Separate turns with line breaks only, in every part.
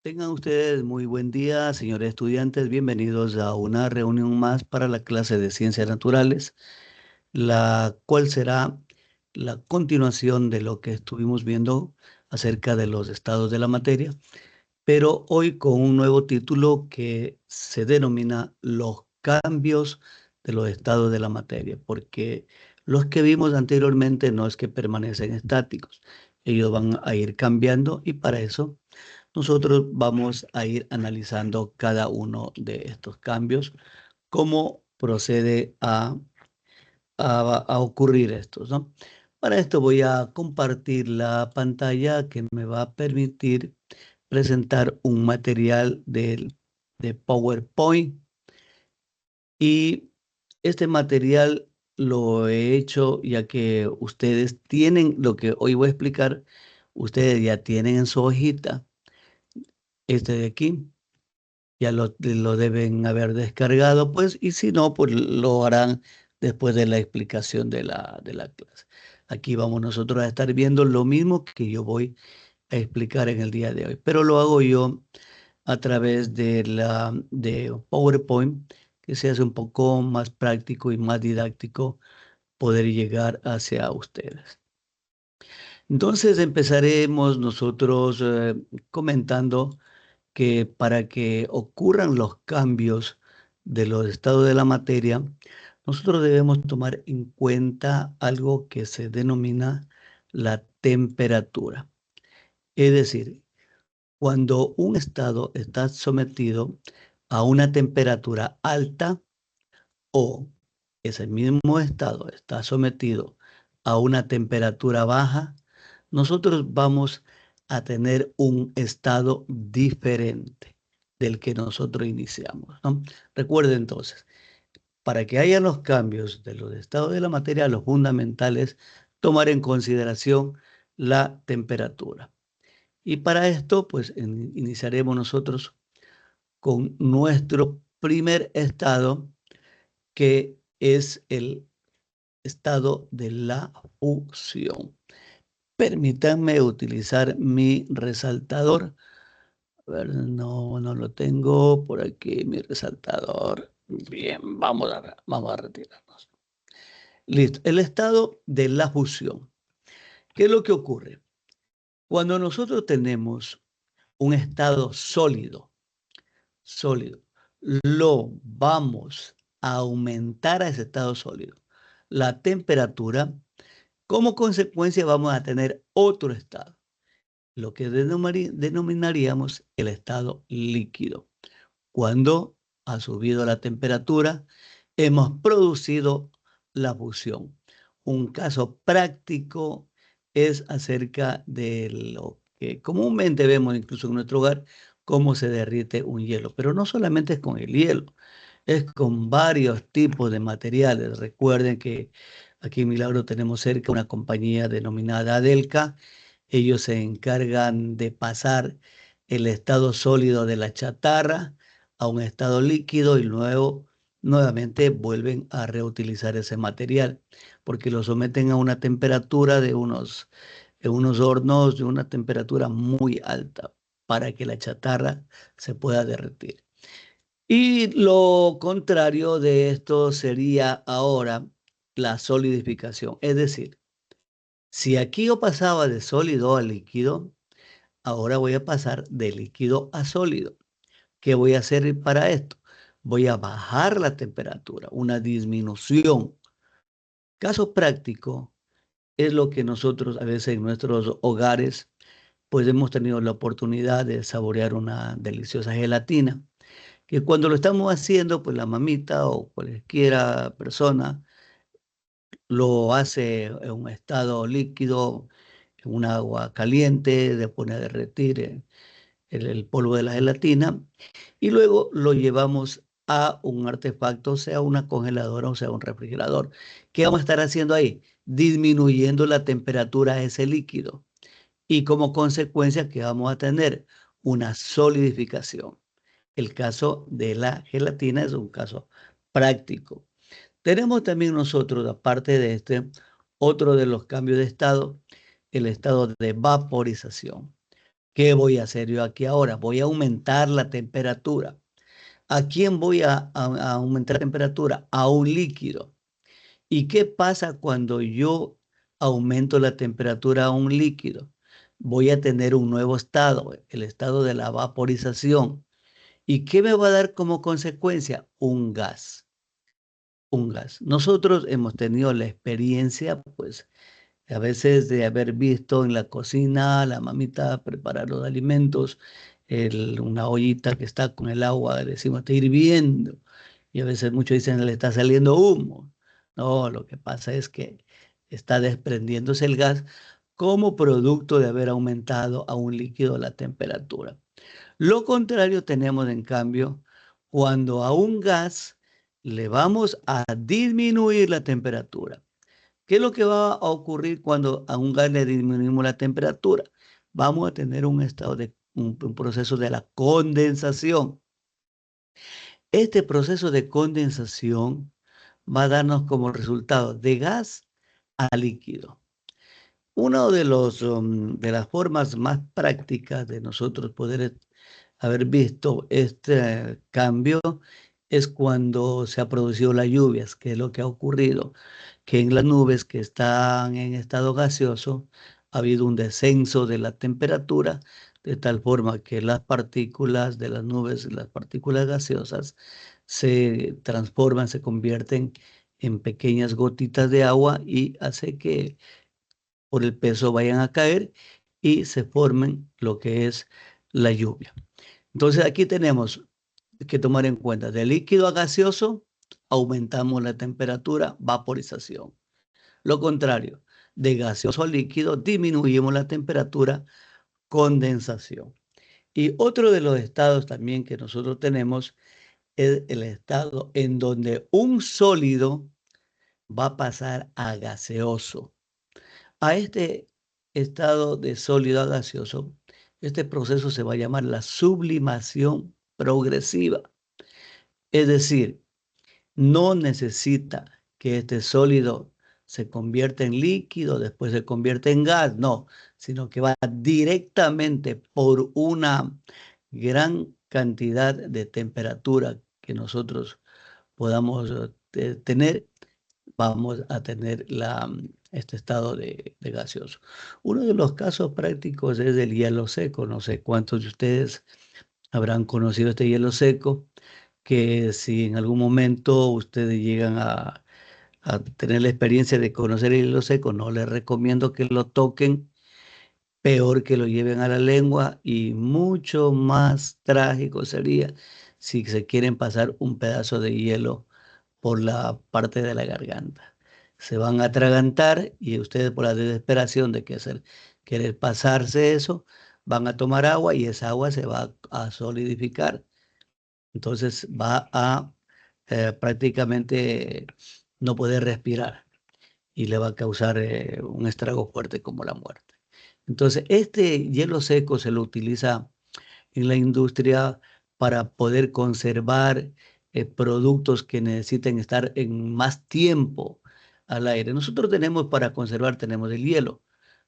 Tengan ustedes muy buen día, señores estudiantes. Bienvenidos a una reunión más para la clase de Ciencias Naturales, la cual será la continuación de lo que estuvimos viendo acerca de los estados de la materia, pero hoy con un nuevo título que se denomina Los cambios de los estados de la materia, porque los que vimos anteriormente no es que permanecen estáticos, ellos van a ir cambiando y para eso nosotros vamos a ir analizando cada uno de estos cambios, cómo procede a ocurrir estos, ¿no? Para esto voy a compartir la pantalla que me va a permitir presentar un material de PowerPoint y este material lo he hecho ya que ustedes tienen lo que hoy voy a explicar, ustedes ya tienen en su hojita este de aquí. Ya lo deben haber descargado, pues, y si no, pues lo harán después de la explicación de la clase. Aquí vamos nosotros a estar viendo lo mismo que yo voy a explicar en el día de hoy, pero lo hago yo a través de PowerPoint, que se hace un poco más práctico y más didáctico poder llegar hacia ustedes. Entonces empezaremos nosotros comentando que para que ocurran los cambios de los estados de la materia, nosotros debemos tomar en cuenta algo que se denomina la temperatura. Es decir, cuando un estado está sometido a una temperatura alta o ese mismo estado está sometido a una temperatura baja, nosotros vamos a tener un estado diferente del que nosotros iniciamos, ¿no? Recuerden entonces, para que haya los cambios de los estados de la materia, lo fundamental es tomar en consideración la temperatura. Y para esto, pues iniciaremos nosotros con nuestro primer estado, que es el estado de la fusión. Permítanme utilizar mi resaltador. A ver, no lo tengo por aquí, mi resaltador. Bien, vamos a retirarnos. Listo. El estado de la fusión. ¿Qué es lo que ocurre? Cuando nosotros tenemos un estado sólido, lo vamos a aumentar a ese estado sólido. La temperatura, como consecuencia, vamos a tener otro estado, lo que denominaríamos el estado líquido. Cuando ha subido la temperatura, hemos producido la fusión. Un caso práctico es acerca de lo que comúnmente vemos incluso en nuestro hogar, cómo se derrite un hielo. Pero no solamente es con el hielo, es con varios tipos de materiales. Recuerden que aquí en Milagro tenemos cerca una compañía denominada Adelca. Ellos se encargan de pasar el estado sólido de la chatarra a un estado líquido y luego nuevamente vuelven a reutilizar ese material porque lo someten a una temperatura en unos hornos de una temperatura muy alta para que la chatarra se pueda derretir. Y lo contrario de esto sería ahora la solidificación. Es decir, si aquí yo pasaba de sólido a líquido, ahora voy a pasar de líquido a sólido. ¿Qué voy a hacer para esto? Voy a bajar la temperatura, una disminución. Caso práctico es lo que nosotros a veces en nuestros hogares pues hemos tenido la oportunidad de saborear una deliciosa gelatina, que cuando lo estamos haciendo pues la mamita o cualquiera persona lo hace en un estado líquido, en un agua caliente, de pone a derretir el polvo de la gelatina y luego lo llevamos a un artefacto, sea una congeladora o sea un refrigerador. ¿Qué vamos a estar haciendo ahí? Disminuyendo la temperatura de ese líquido y como consecuencia que vamos a tener una solidificación. El caso de la gelatina es un caso práctico. Tenemos también nosotros, aparte de este, otro de los cambios de estado, el estado de vaporización. ¿Qué voy a hacer yo aquí ahora? Voy a aumentar la temperatura. ¿A quién voy a aumentar la temperatura? A un líquido. ¿Y qué pasa cuando yo aumento la temperatura a un líquido? Voy a tener un nuevo estado, el estado de la vaporización. ¿Y qué me va a dar como consecuencia? Un gas. Un gas. Nosotros hemos tenido la experiencia, pues, a veces de haber visto en la cocina la mamita preparar los alimentos, una ollita que está con el agua, decimos, está hirviendo. Y a veces muchos dicen, le está saliendo humo. No, lo que pasa es que está desprendiéndose el gas como producto de haber aumentado a un líquido la temperatura. Lo contrario tenemos, en cambio, cuando a un gas le vamos a disminuir la temperatura. ¿Qué es lo que va a ocurrir cuando a un gas le disminuimos la temperatura? Vamos a tener un estado de un proceso de la condensación. Este proceso de condensación va a darnos como resultado de gas a líquido. Una de las formas más prácticas de nosotros poder haber visto este cambio es cuando se ha producido las lluvias, que es lo que ha ocurrido, que en las nubes que están en estado gaseoso ha habido un descenso de la temperatura, de tal forma que las partículas de las nubes, las partículas gaseosas, se transforman, se convierten en pequeñas gotitas de agua y hace que por el peso vayan a caer y se formen lo que es la lluvia. Entonces aquí tenemos que tomar en cuenta, de líquido a gaseoso aumentamos la temperatura, vaporización. Lo contrario, de gaseoso a líquido disminuimos la temperatura, condensación. Y otro de los estados también que nosotros tenemos es el estado en donde un sólido va a pasar a gaseoso. A este estado de sólido a gaseoso, este proceso se va a llamar la sublimación progresiva. Es decir, no necesita que este sólido se convierta en líquido, después se convierta en gas, no, sino que va directamente por una gran cantidad de temperatura que nosotros podamos tener, vamos a tener este estado de gaseoso. Uno de los casos prácticos es el hielo seco. No sé cuántos de ustedes habrán conocido este hielo seco, que si en algún momento ustedes llegan a tener la experiencia de conocer el hielo seco, no les recomiendo que lo toquen, peor que lo lleven a la lengua, y mucho más trágico sería si se quieren pasar un pedazo de hielo por la parte de la garganta. Se van a atragantar y ustedes, por la desesperación de querer pasarse eso, van a tomar agua y esa agua se va a solidificar. Entonces va a prácticamente no poder respirar y le va a causar un estrago fuerte como la muerte. Entonces, este hielo seco se lo utiliza en la industria para poder conservar productos que necesiten estar en más tiempo al aire. Nosotros tenemos para conservar, tenemos el hielo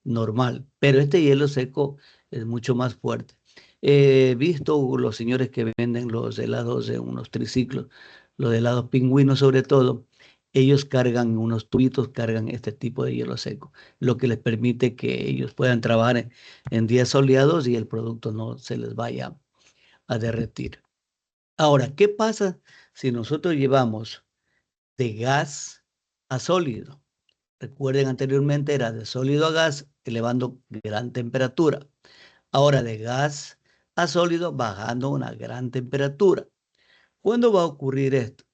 normal, pero este hielo seco es mucho más fuerte. He visto los señores que venden los helados en unos triciclos, los helados pingüinos sobre todo, ellos cargan unos tubitos, cargan este tipo de hielo seco, lo que les permite que ellos puedan trabajar en días soleados y el producto no se les vaya a derretir. Ahora, ¿qué pasa si nosotros llevamos de gas a sólido? Recuerden, anteriormente era de sólido a gas, elevando gran temperatura. Ahora de gas a sólido, bajando una gran temperatura. ¿Cuándo va a ocurrir esto?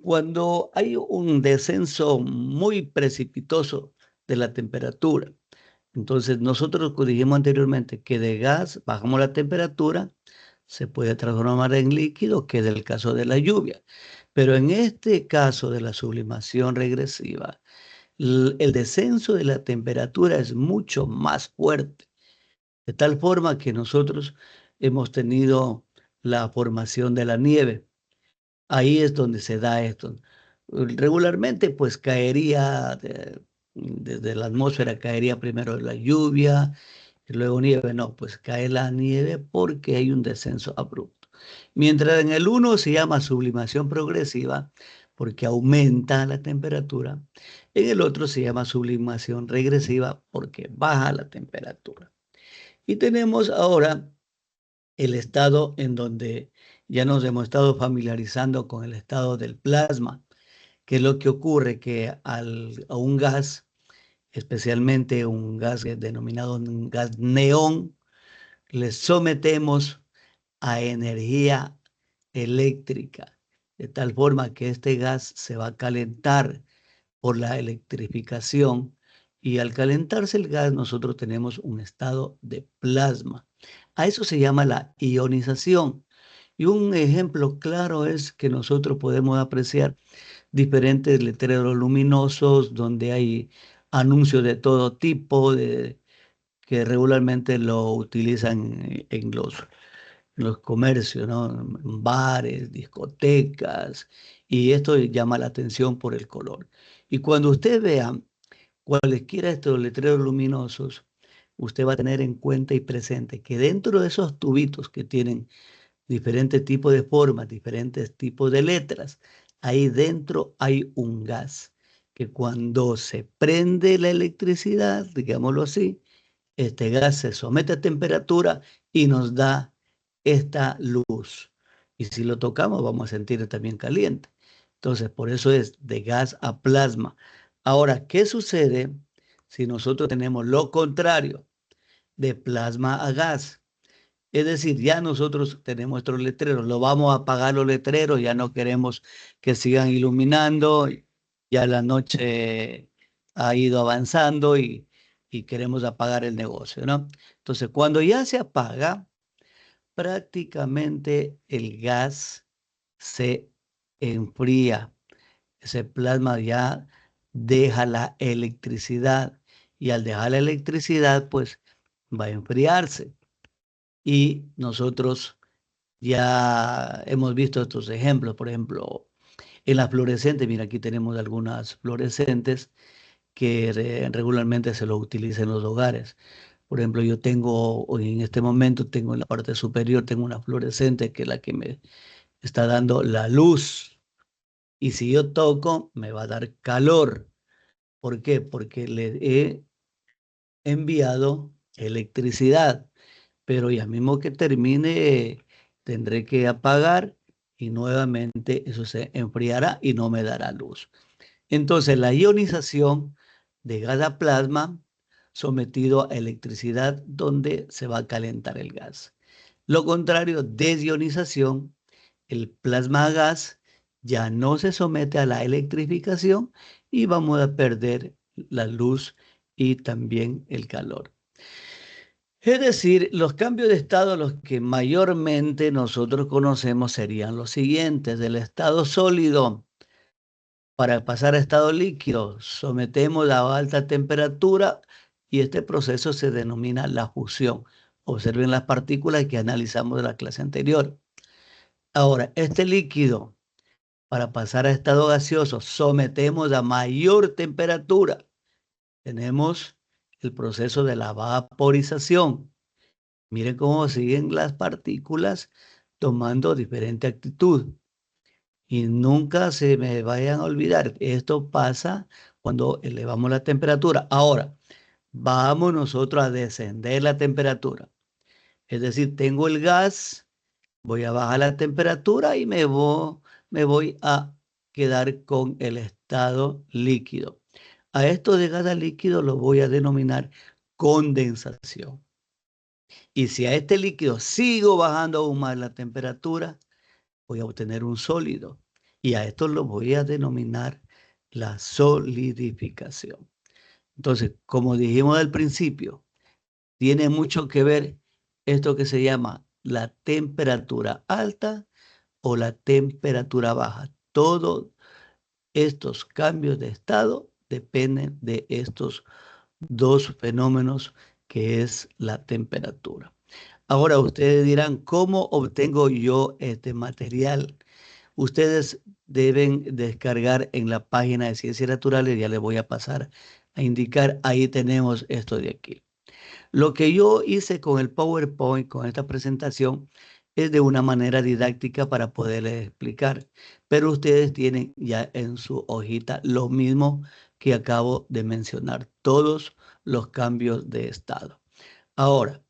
Cuando hay un descenso muy precipitoso de la temperatura. Entonces, nosotros dijimos anteriormente que de gas bajamos la temperatura, se puede transformar en líquido, que es el caso de la lluvia. Pero en este caso de la sublimación regresiva, el descenso de la temperatura es mucho más fuerte, de tal forma que nosotros hemos tenido la formación de la nieve. Ahí es donde se da esto. Regularmente, pues caería, desde la atmósfera caería primero la lluvia y luego nieve. No, pues cae la nieve porque hay un descenso abrupto. Mientras en el uno se llama sublimación progresiva porque aumenta la temperatura, en el otro se llama sublimación regresiva porque baja la temperatura. Y tenemos ahora el estado en donde ya nos hemos estado familiarizando con el estado del plasma, que es lo que ocurre que a un gas, especialmente un gas denominado un gas neón, le sometemos a energía eléctrica, de tal forma que este gas se va a calentar por la electrificación y al calentarse el gas nosotros tenemos un estado de plasma. A eso se llama la ionización. Y un ejemplo claro es que nosotros podemos apreciar diferentes letreros luminosos donde hay anuncios de todo tipo, que regularmente lo utilizan en los comercios, ¿no? En bares, discotecas, y esto llama la atención por el color. Y cuando usted vea cualesquiera de estos letreros luminosos, usted va a tener en cuenta y presente que dentro de esos tubitos que tienen diferentes tipos de formas, diferentes tipos de letras, ahí dentro hay un gas que cuando se prende la electricidad, digámoslo así, este gas se somete a temperatura y nos da esta luz. Y si lo tocamos, vamos a sentir también caliente. Entonces, por eso es de gas a plasma. Ahora, ¿qué sucede si nosotros tenemos lo contrario, de plasma a gas? Es decir, ya nosotros tenemos nuestros letreros, lo vamos a apagar los letreros, ya no queremos que sigan iluminando, ya la noche ha ido avanzando y queremos apagar el negocio, ¿no? Entonces, cuando ya se apaga, prácticamente el gas se enfría, ese plasma ya deja la electricidad y al dejar la electricidad, pues va a enfriarse. Y nosotros ya hemos visto estos ejemplos, por ejemplo, en las fluorescentes, mira, aquí tenemos algunas fluorescentes que regularmente se lo utilizan en los hogares. Por ejemplo, yo tengo, hoy en este momento, tengo en la parte superior, tengo una fluorescente que es la que me está dando la luz. Y si yo toco, me va a dar calor. ¿Por qué? Porque le he enviado electricidad, pero ya mismo que termine tendré que apagar y nuevamente eso se enfriará y no me dará luz. Entonces la ionización de gas a plasma sometido a electricidad donde se va a calentar el gas. Lo contrario, desionización, el plasma a gas ya no se somete a la electrificación y vamos a perder la luz y también el calor. Es decir, los cambios de estado, los que mayormente nosotros conocemos serían los siguientes: del estado sólido para pasar a estado líquido, sometemos a alta temperatura y este proceso se denomina la fusión. Observen las partículas que analizamos de la clase anterior. Ahora, este líquido, para pasar a estado gaseoso, sometemos a mayor temperatura. Tenemos el proceso de la vaporización. Miren cómo siguen las partículas tomando diferente actitud. Y nunca se me vayan a olvidar, esto pasa cuando elevamos la temperatura. Ahora, vamos nosotros a descender la temperatura. Es decir, tengo el gas, voy a bajar la temperatura y me voy a quedar con el estado líquido. A esto de gas a líquido lo voy a denominar condensación. Y si a este líquido sigo bajando aún más la temperatura, voy a obtener un sólido. Y a esto lo voy a denominar la solidificación. Entonces, como dijimos al principio, tiene mucho que ver esto que se llama la temperatura alta o la temperatura baja. Todos estos cambios de estado dependen de estos dos fenómenos que es la temperatura. Ahora ustedes dirán, ¿cómo obtengo yo este material? Ustedes deben descargar en la página de Ciencias Naturales, ya les voy a pasar a indicar, ahí tenemos esto de aquí. Lo que yo hice con el PowerPoint, con esta presentación, es de una manera didáctica para poderles explicar. Pero ustedes tienen ya en su hojita lo mismo que acabo de mencionar, todos los cambios de estado. Ahora,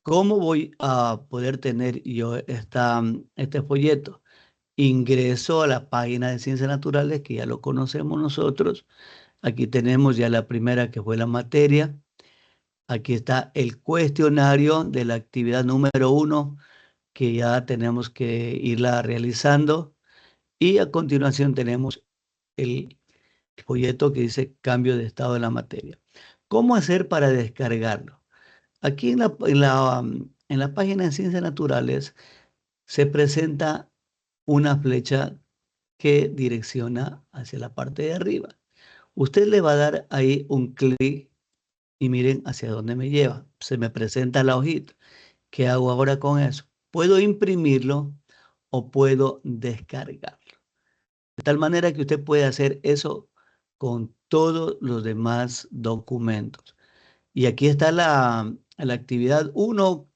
¿cómo voy a poder tener yo este folleto? Ingreso a la página de Ciencias Naturales, que ya lo conocemos nosotros. Aquí tenemos ya la primera, que fue la materia. Aquí está el cuestionario de la actividad número 1, que ya tenemos que irla realizando. Y a continuación tenemos el folleto que dice cambio de estado de la materia. ¿Cómo hacer para descargarlo? Aquí en la página de Ciencias Naturales se presenta una flecha que direcciona hacia la parte de arriba. Usted le va a dar ahí un clic y miren hacia dónde me lleva. Se me presenta la hojita. ¿Qué hago ahora con eso? Puedo imprimirlo o puedo descargarlo. De tal manera que usted puede hacer eso con todos los demás documentos. Y aquí está la actividad 1,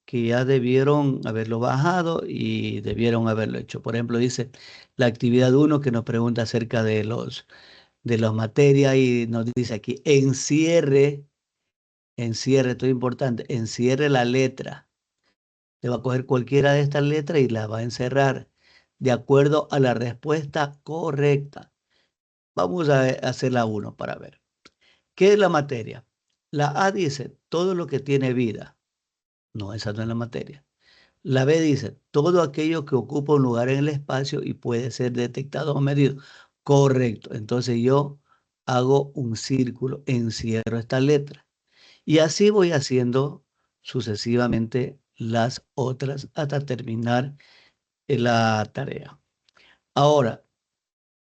que ya debieron haberlo bajado y debieron haberlo hecho. Por ejemplo, dice la actividad 1, que nos pregunta acerca de las materias, y nos dice aquí, encierre, esto es importante, encierre la letra. Le va a coger cualquiera de estas letras y la va a encerrar de acuerdo a la respuesta correcta. Vamos a hacer la 1 para ver. ¿Qué es la materia? La A dice todo lo que tiene vida. No, esa no es la materia. La B dice todo aquello que ocupa un lugar en el espacio y puede ser detectado o medido. Correcto. Entonces yo hago un círculo, encierro esta letra. Y así voy haciendo sucesivamente las otras hasta terminar la tarea. Ahora,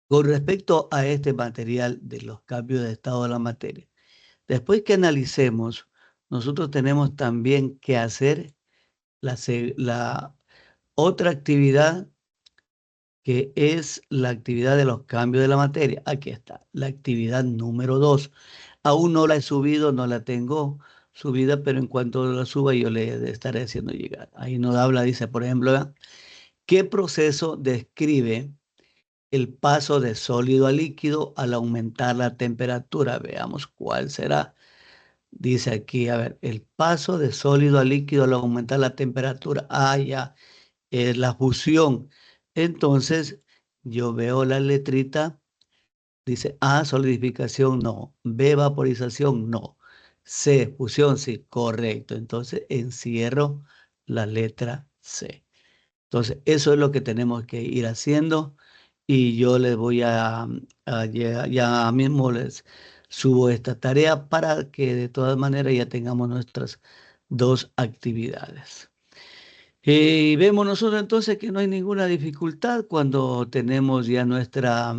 con respecto a este material de los cambios de estado de la materia, después que analicemos, nosotros tenemos también que hacer la otra actividad, que es la actividad de los cambios de la materia. Aquí está, la actividad número 2. Aún no la he subido, no la tengo subida, pero en cuanto la suba yo le estaré haciendo llegar. Ahí nos habla, dice, por ejemplo, ¿verdad? ¿Qué proceso describe el paso de sólido a líquido al aumentar la temperatura? Veamos cuál será. Dice aquí, a ver, el paso de sólido a líquido al aumentar la temperatura. Ah, ya, es la fusión. Entonces, yo veo la letrita, dice A, solidificación, no. B, vaporización, no. C, fusión, sí, correcto. Entonces, encierro la letra C. Entonces, eso es lo que tenemos que ir haciendo, y yo les voy ya mismo les subo esta tarea para que de todas maneras ya tengamos nuestras dos actividades. Y vemos nosotros entonces que no hay ninguna dificultad cuando tenemos ya nuestra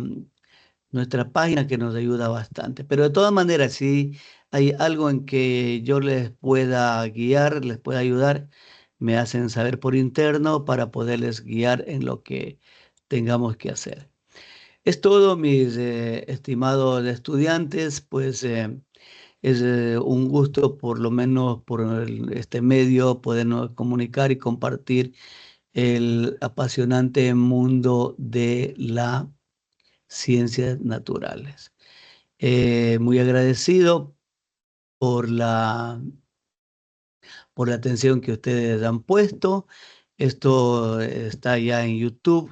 página, que nos ayuda bastante. Pero de todas maneras, si hay algo en que yo les pueda guiar, les pueda ayudar, me hacen saber por interno para poderles guiar en lo que tengamos que hacer. Es todo, mis estimados estudiantes, pues es un gusto, por lo menos por este medio, podernos comunicar y compartir el apasionante mundo de las ciencias naturales. Muy agradecido por por la atención que ustedes han puesto. Esto está ya en YouTube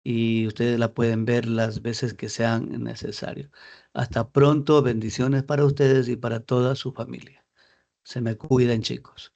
y ustedes la pueden ver las veces que sean necesarios. Hasta pronto, bendiciones para ustedes y para toda su familia. Se me cuidan, chicos.